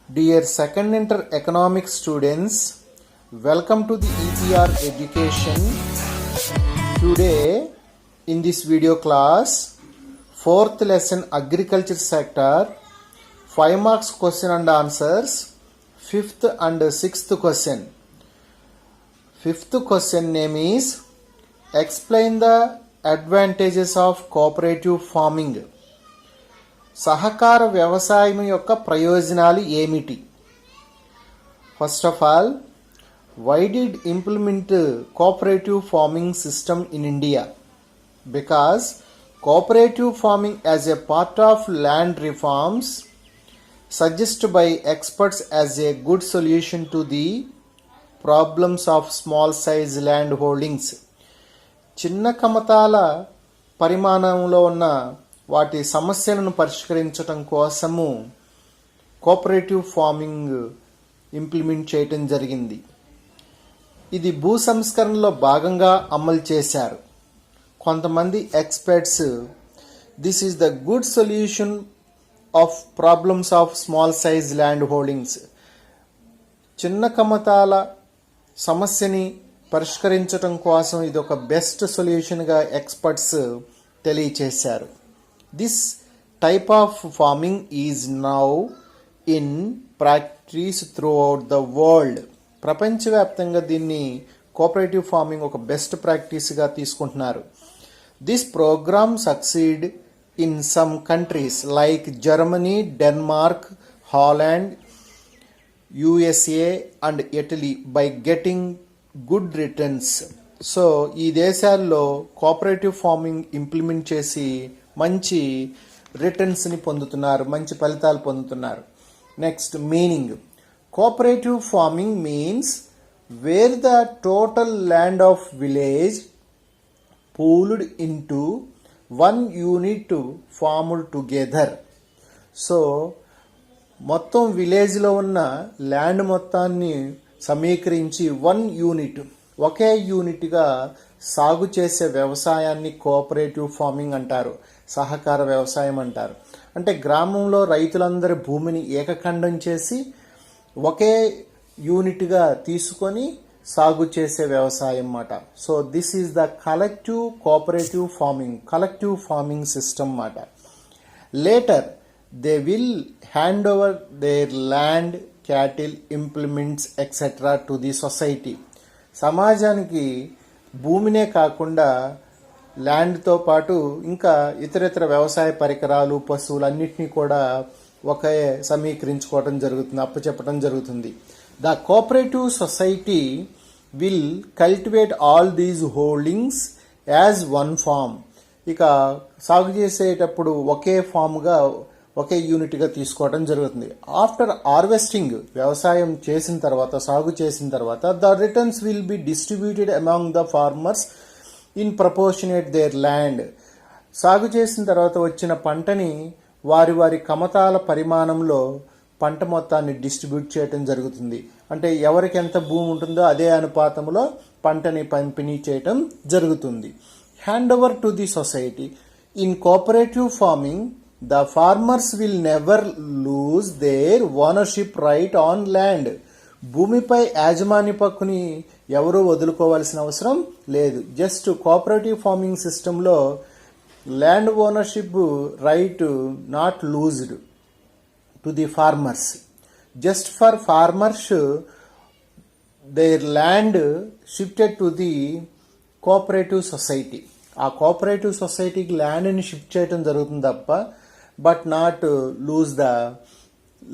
Dear second inter economics students, welcome to the EPR education. Today in this video class, fourth lesson agriculture sector, 5 marks question and answers, fifth and sixth question. Fifth question name is explain the advantages of cooperative farming. సహకార వ్యవసాయం యొక్క ప్రయోజనాలు ఏమిటి? First of all, why did implement cooperative farming system in India? Because cooperative farming as a part of land reforms suggest by experts as a good solution to the problems of small size land holdings. చిన్న కమతాల పరిమాణంలో ఉన్న వాటి సమస్యలను పరిష్కరించడం కోసము cooperative farming implement చేయటం జరిగింది. ఇది భూ సంస్కరణలో భాగంగా అమలు చేశారు. కొంతమంది experts this is the good solution of problems of small size land holdings. చిన్న కమతాల సమస్యని పరిష్కరించడం కోసం ఇది ఒక బెస్ట్ సొల్యూషన్గా ఎక్స్పర్ట్స్ తెలియచేశారు. This type of farming is now in practice throughout the world. ప్రపంచవ్యాప్తంగా దీన్ని కోఆపరేటివ్ ఫార్మింగ్ ఒక బెస్ట్ ప్రాక్టీస్గా తీసుకుంటున్నారు. This program succeed in some countries like Germany, Denmark, Holland, USA and Italy by getting good returns. So ఈ దేశాల్లో cooperative farming implement చేసి మంచి రిటర్న్స్ని పొందుతున్నారు, మంచి ఫలితాలు పొందుతున్నారు. Next meaning, cooperative farming means wear the total land of village pooled into one unit formed together. So మొత్తం విలేజ్లో ఉన్న ల్యాండ్ మొత్తాన్ని సమీకరించి వన్ యూనిట్, ఒకే యూనిట్గా సాగు చేసే వ్యవసాయాన్ని కోఆపరేటివ్ ఫార్మింగ్ అంటారు, సహకార వ్యవసాయం అంటారు. అంటే గ్రామంలో రైతులందరి భూమిని ఏకఖండం చేసి ఒకే యూనిట్గా తీసుకొని సాగు చేసే వ్యవసాయం అన్నమాట. So this is the collective cooperative farming system అన్నమాట. Later they will hand over their land, cattle, implements etcetera to the society. సమాజానికి భూమినే కాకుండా ల్యాండ్తో పాటు ఇంకా ఇతరితర వ్యవసాయ పరికరాలు, పశువులు అన్నిటినీ కూడా ఒకే సమీకరించుకోవడం జరుగుతుంది, అప్పచెప్పడం జరుగుతుంది. The cooperative society will cultivate all these holdings as one farm. ఇక సాగు చేసేటప్పుడు ఒకే ఫామ్గా, ఒకే యూనిట్గా తీసుకోవడం జరుగుతుంది. ఆఫ్టర్ హార్వెస్టింగ్, వ్యవసాయం చేసిన తర్వాత, సాగు చేసిన తర్వాత, the returns will be distributed among the farmers in proportionate there land. సాగు చేసిన తర్వాత వచ్చిన పంటని వారి వారి కమతాల పరిమాణంలో పంట మొత్తాన్ని డిస్ట్రిబ్యూట్ చేయడం జరుగుతుంది. అంటే ఎవరికి ఎంత భూమి ఉంటుందో అదే అనుపాతంలో పంటని పంపిణీ చేయటం జరుగుతుంది. Hand over to the society. In cooperative forming the farmers will never lose their ownership right on land. భూమిపై యాజమాన్య హక్కుని ఎవరూ వదులుకోవాల్సిన అవసరం లేదు. జస్ట్ కోఆపరేటివ్ ఫార్మింగ్ సిస్టంలో land ownership right not loosed to the farmers. Just for farmers there land shifted to the cooperative society. ఆ cooperative సొసైటీకి ల్యాండ్ని షిఫ్ట్ చేయడం జరుగుతుంది తప్ప, but not lose the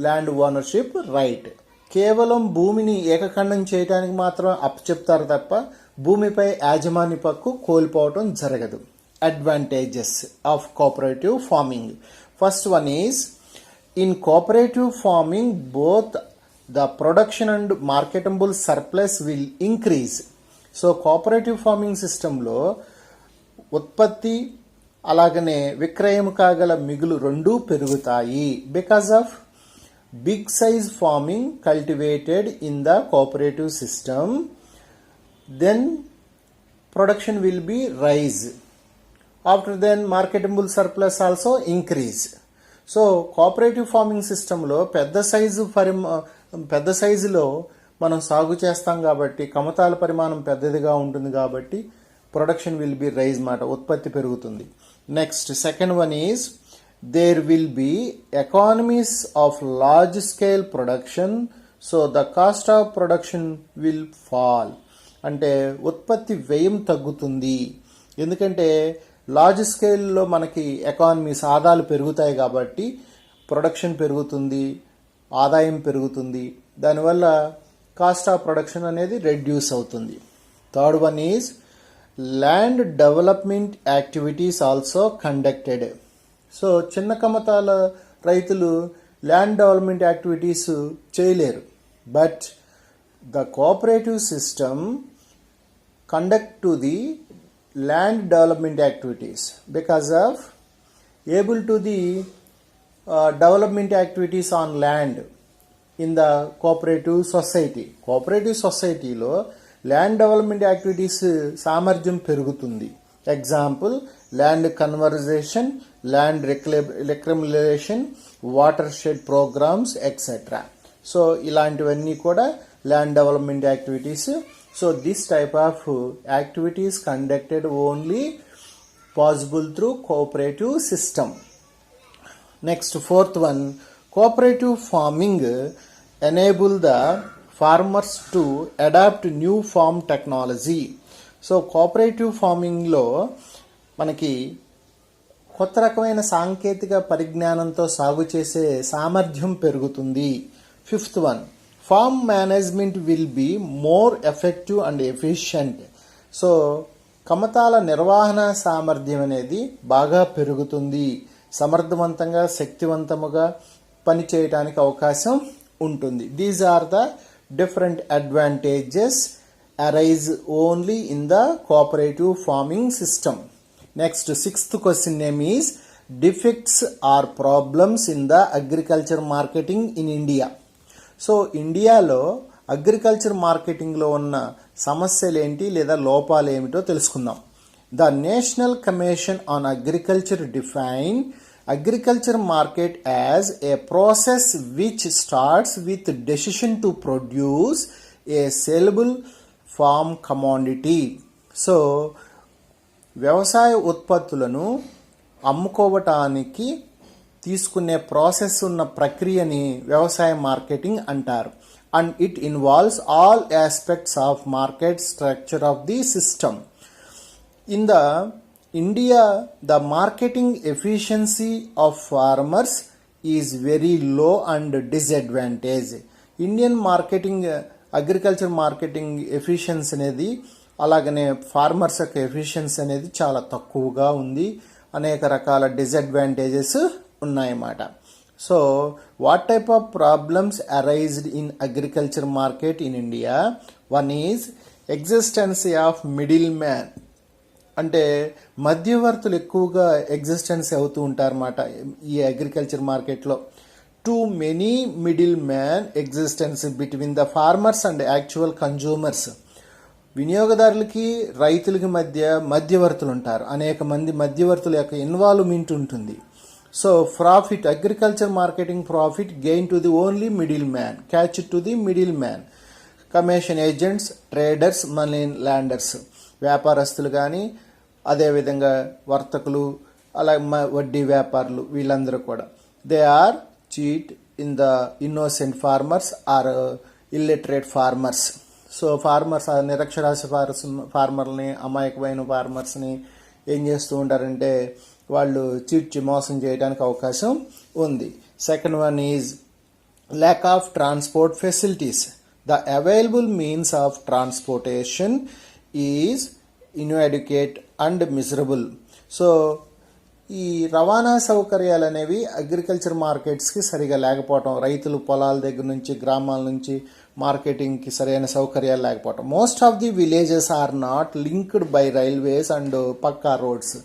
land ownership right. కేవలం భూమిని ఏకఖండం చేయడానికి మాత్రం అప్పచెప్తారు తప్ప భూమిపై యాజమాన్య హక్కు కోల్పోవటం జరగదు. Advantages of cooperative farming. First one is, in cooperative farming both the production and marketable surplus will increase. So cooperative farming సిస్టంలో ఉత్పత్తి అలాగనే విక్రయం కాగల మిగులు రెండూ పెరుగుతాయి. Because of big size farming cultivated in the cooperative system, then production will be rise. After then marketable surplus also increase. So cooperative farming సిస్టంలో పెద్ద సైజులో మనం సాగు చేస్తాం కాబట్టి కమతాల పరిమాణం పెద్దదిగా ఉంటుంది కాబట్టి ప్రొడక్షన్ విల్ బి రైజ్ మాట, ఉత్పత్తి పెరుగుతుంది. Next second one is there will be economies of large scale production, so the cost of production will fall. అంటే ఉత్పత్తి వ్యయం తగ్గుతుంది, ఎందుకంటే లార్జ్ స్కేల్లో మనకి ఎకానమీస్ ఆదాయాలు పెరుగుతాయి కాబట్టి ప్రొడక్షన్ పెరుగుతుంది, ఆదాయం పెరుగుతుంది, దానివల్ల కాస్ట్ ఆఫ్ ప్రొడక్షన్ అనేది రెడ్యూస్ అవుతుంది. Third one is land development activities also conducted. So చిన్న కమతాల రైతులు ల్యాండ్ డెవలప్మెంట్ యాక్టివిటీస్ చేయలేరు, but the cooperative system conduct to the land development activities because of able to the development activities on land in the cooperative society. Cooperative society లో land development activities సామర్థ్యం పెరుగుతుంది. Example land conversation, land reclamation, water shed programs etcetera. So ఇలాంటివన్నీ కూడా land development activities. So this type of activity is conducted only possible through cooperative system. Next, fourth one, cooperative farming enable the farmers to adapt new farm technology. So cooperative farming లో మనకి కొత్త రకమైన సాంకేతిక పరిజ్ఞానంతో సాగు చేసే సామర్థ్యం పెరుగుతుంది. Fifth one, farm management will be more effective and efficient. So కమతాల నిర్వహణ సామర్థ్యం అనేది బాగా పెరుగుతుంది, సమర్థవంతంగా శక్తివంతముగా పనిచేయడానికి అవకాశం ఉంటుంది. These are the different advantages arise only in the cooperative farming system. Next sixth question name is defects are problems in the agriculture marketing in India. So ఇండియాలో అగ్రికల్చర్ మార్కెటింగ్లో ఉన్న సమస్యలు ఏంటి లేదా లోపాలు ఏమిటో తెలుసుకుందాం. The national commission on agriculture define agriculture market as a process which starts with decision to produce a saleable farm commodity. So వ్యవసాయ ఉత్పత్తులను అమ్ముకోవటానికి తీసుకునే ప్రాసెస్ ఉన్న ప్రక్రియని వ్యవసాయ మార్కెటింగ్ అంటారు. And it involves all aspects of market structure of the system. In the India the marketing efficiency of farmers is very low and disadvantage. Indian marketing agriculture marketing efficiency అనేది అలాగనే farmers యొక్క efficiency అనేది చాలా తక్కువగా ఉంది, అనేక రకాల disadvantages ఉన్నాయన్నమాట. So what type of problems arised in agriculture market in India? One is existency of middle man. అంటే మధ్యవర్తులు ఎక్కువగా ఎగ్జిస్టెన్స్ అవుతూ ఉంటారన్నమాట ఈ అగ్రికల్చర్ మార్కెట్లో. Too many middle man existence between the farmers and actual consumers. వినియోగదారులకి రైతులకి మధ్య మధ్యవర్తులు ఉంటారు, అనేక మంది మధ్యవర్తుల యొక్క ఇన్వాల్వ్మెంట్ ఉంటుంది. So profit, agriculture marketing profit gain to the only middle man, catch to the middle man. Commission agents, traders, money lenders, వ్యాపారస్తులు కానీ అదేవిధంగా వర్తకులు, అలాగే వడ్డీ వ్యాపారులు, వీళ్ళందరూ కూడా they are cheat in the innocent farmers are illiterate farmers. So farmers, నిరక్షరాస్య ఫార్మర్ని, అమాయకమైన ఫార్మర్స్ని ఏం చేస్తూ ఉంటారంటే వాళ్ళు చీట్ మోసం చేయడానికి అవకాశం ఉంది. Second one is lack of transport facilities. The available means of transportation is inadequate and miserable. So ఈ రవాణా సౌకర్యాలు అనేవి అగ్రికల్చర్ మార్కెట్స్కి సరిగా లేకపోవటం, రైతులు పొలాల దగ్గర నుంచి గ్రామాల నుంచి మార్కెటింగ్కి సరైన సౌకర్యాలు లేకపోవటం. Most of the villages are not linked by railways and pucca roads.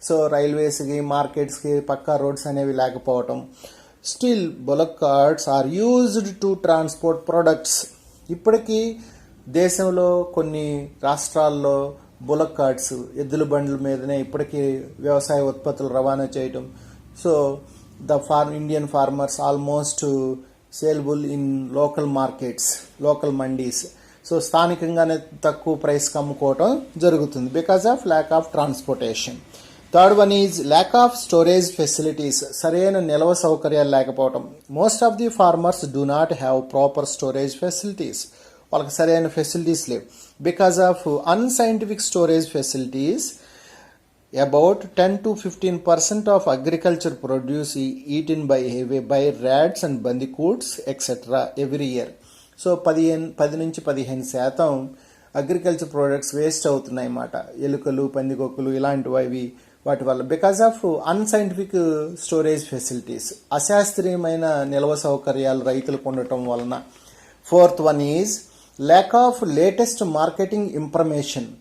So రైల్వేస్కి మార్కెట్స్కి పక్కా రోడ్స్ అనేవి లేకపోవటం. Still bullock carts are used to transport products. ఇప్పటికీ దేశంలో కొన్ని రాష్ట్రాల్లో బులక్ కార్ట్స్, ఎద్దుల బండ్ల మీదనే ఇప్పటికీ వ్యవసాయ ఉత్పత్తులు రవాణా చేయటం. So the Indian farmers almost saleable in local markets, local mandis. So స్థానికంగానే తక్కువ ప్రైస్కి అమ్ముకోవటం జరుగుతుంది because of lack of transportation. Third one is lack of storage facilities, సరైన నిల్వ సౌకర్యాలు లేకపోవటం. Most of the farmers do not have proper storage facilities, వాళ్ళకి సరైన ఫెసిలిటీస్ లేవు. Because of unscientific storage facilities, about 10 to 15% of agriculture produce eaten by rats and bandicoots etc. every year. So 10 నుంచి 15% agriculture products waste అవుతున్నాయి అన్నమాట. ఎలుకలు, పందికొక్కులు ఇలాంటివి వాటి వల్ల, because of unscientific storage facilities, అశాస్త్రీయమైన నిల్వ సౌకర్యాలు రైతులకు ఉండటం వలన. Fourth one is lack of latest marketing information.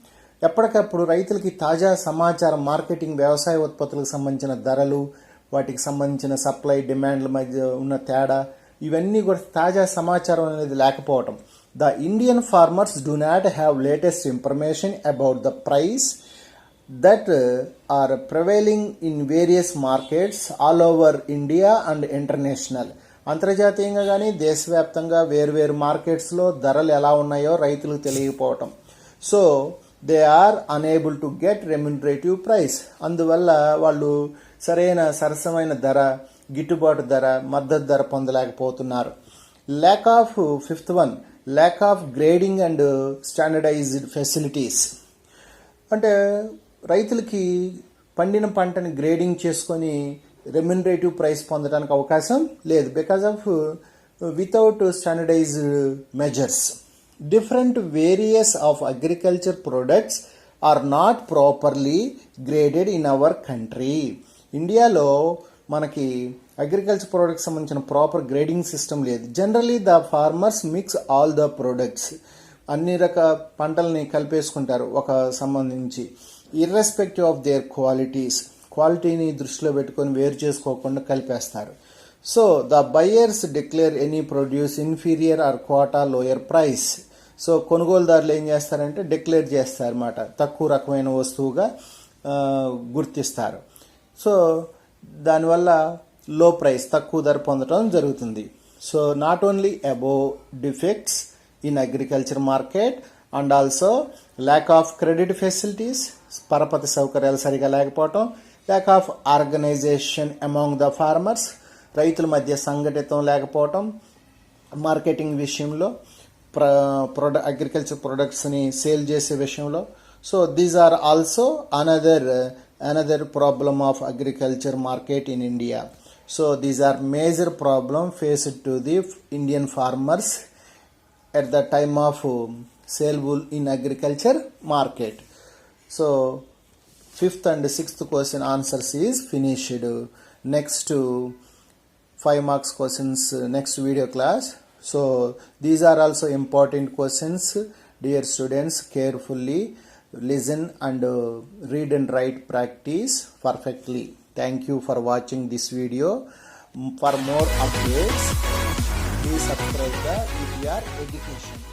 ఎప్పటికప్పుడు రైతులకి తాజా సమాచారం, మార్కెటింగ్, వ్యవసాయ ఉత్పత్తులకు సంబంధించిన ధరలు, వాటికి సంబంధించిన సప్లై డిమాండ్ల మధ్య ఉన్న తేడా, ఇవన్నీ కూడా తాజా సమాచారం అనేది లేకపోవటం. The Indian farmers do not have latest information about the price that are prevailing in various markets all over India and international. అంతర్జాతీయంగా కానీ దేశవ్యాప్తంగా వేరువేరు మార్కెట్స్లో ధరలు ఎలా ఉన్నాయో రైతులకు తెలియకపోవటం. So they are unable to get remunerative price. అందువల్ల వాళ్ళు సరైన సరసమైన ధర, గిట్టుబాటు ధర, మద్దతు ధర పొందలేకపోతున్నారు. Lack of fifth one, lack of grading and standardised facilities. అంటే రైతులకి పండిన పంటని గ్రేడింగ్ చేసుకొని రెమ్యునరేటివ్ ప్రైస్ పొందడానికి అవకాశం లేదు, because of without standardized measures. Different various of agriculture products are not properly graded in our country. ఇండియాలో మనకి అగ్రికల్చర్ ప్రోడక్ట్స్ సంబంధించిన ప్రాపర్ గ్రేడింగ్ సిస్టమ్ లేదు. Generally the farmers mix all the products, అన్ని రకాల పంటల్ని కలిపేసుకుంటారు ఒక సంబంధించి, ఇర్రెస్పెక్టివ్ ఆఫ్ దేర్ క్వాలిటీస్, క్వాలిటీని దృష్టిలో పెట్టుకొని వేరు చేసుకోకుండా కలిపేస్తారు. So the buyers declare any produce inferior or quota lower price. So కొనుగోలుదారులు ఏం చేస్తారంటే డిక్లేర్ చేస్తారన్నమాట, తక్కువ రకమైన వస్తువుగా గుర్తిస్తారు. సో దానివల్ల లో ప్రైస్, తక్కువ ధర పొందడం జరుగుతుంది. So not only above defects in agriculture market and also lack of credit facilities, పరపతి సౌకర్యాలు సరిగా లేకపోవటం, lack of organization among the farmers, రైతుల మధ్య సంఘటితం లేకపోవటం మార్కెటింగ్ విషయంలో, అగ్రికల్చర్ ప్రొడక్ట్స్ని సేల్ చేసే విషయంలో. So these are also another problem of agriculture market in India. So these are major problem faced to the Indian farmers at the time of saleable in agriculture market. So fifth and sixth question answers is finished. Next 5 marks questions next video class. So these are also important questions. Dear students, carefully listen and read and write practice perfectly. Thank you for watching this video. For more updates, please subscribe the EPR Education.